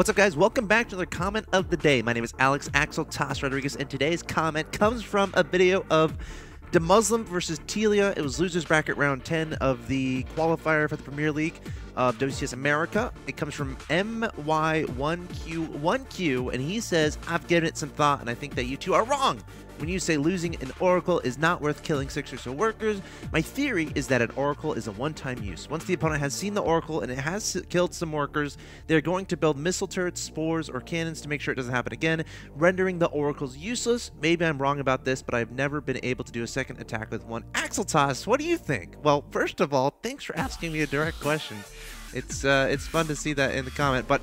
What's up, guys? Welcome back to the comment of the day. My name is Alex Axeltoss Rodriguez, and today's comment comes from a video of the Muslim versus Telia. It was losers bracket round 10 of the qualifier for the Premier League of WCS America. It comes from MY1Q1Q, and he says, I've given it some thought, and I think that you two are wrong when you say losing an Oracle is not worth killing 6 or so workers. My theory is that an Oracle is a one-time use. Once the opponent has seen the Oracle and it has killed some workers, they're going to build missile turrets, spores, or cannons to make sure it doesn't happen again, rendering the Oracles useless. Maybe I'm wrong about this, but I've never been able to do a second attack with one. Axeltoss, what do you think? Well, first of all, thanks for asking me a direct question. It's fun to see that in the comment. But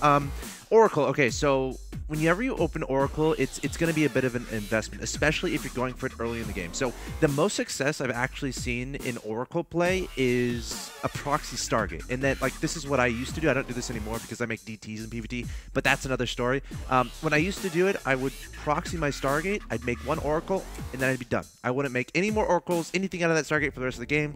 Oracle, okay, so whenever you open Oracle, it's going to be a bit of an investment, especially if you're going for it early in the game. So the most success I've actually seen in Oracle play is a proxy Stargate. And that, like, this is what I used to do. I don't do this anymore because I make DTs in PvT, but that's another story. When I used to do it, I would proxy my Stargate, I'd make one Oracle, and then I'd be done. I wouldn't make any more Oracles, anything out of that Stargate for the rest of the game.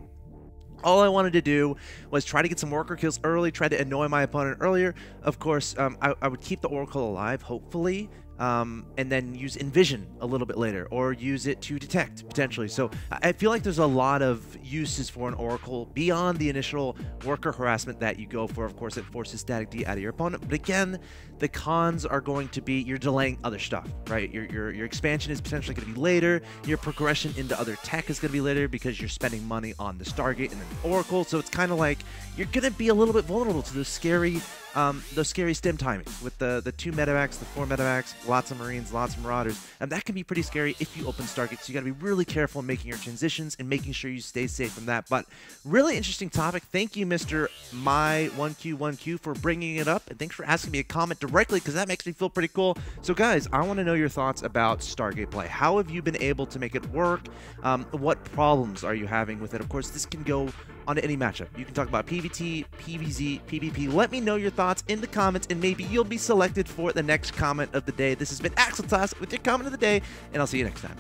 All I wanted to do was try to get some worker kills early, try to annoy my opponent earlier. Of course, I would keep the Oracle alive, hopefully, and then use Envision a little bit later, or use it to detect, potentially. So I feel like there's a lot of uses for an Oracle beyond the initial worker harassment that you go for. Of course, it forces static D out of your opponent. But again, the cons are going to be you're delaying other stuff, right? Your expansion is potentially going to be later. Your progression into other tech is going to be later because you're spending money on the Stargate and then the Oracle. So it's kind of like you're going to be a little bit vulnerable to those scary stem timings with the 2 medevacs, the 4 medevacs, lots of Marines, lots of Marauders, and that can be pretty scary if you open Stargate. So you got to be really careful in making your transitions and making sure you stay safe from that. But really interesting topic. Thank you, Mr. My1Q1Q, for bringing it up, and thanks for asking me a comment directly because that makes me feel pretty cool. So guys, I want to know your thoughts about Stargate play. How have you been able to make it work? What problems are you having with it? Of course, this can go on any matchup. You can talk about PvT, PvZ, PvP. Let me know your thoughts in the comments, and maybe you'll be selected for the next comment of the day. This has been Axeltoss with your comment of the day, and I'll see you next time.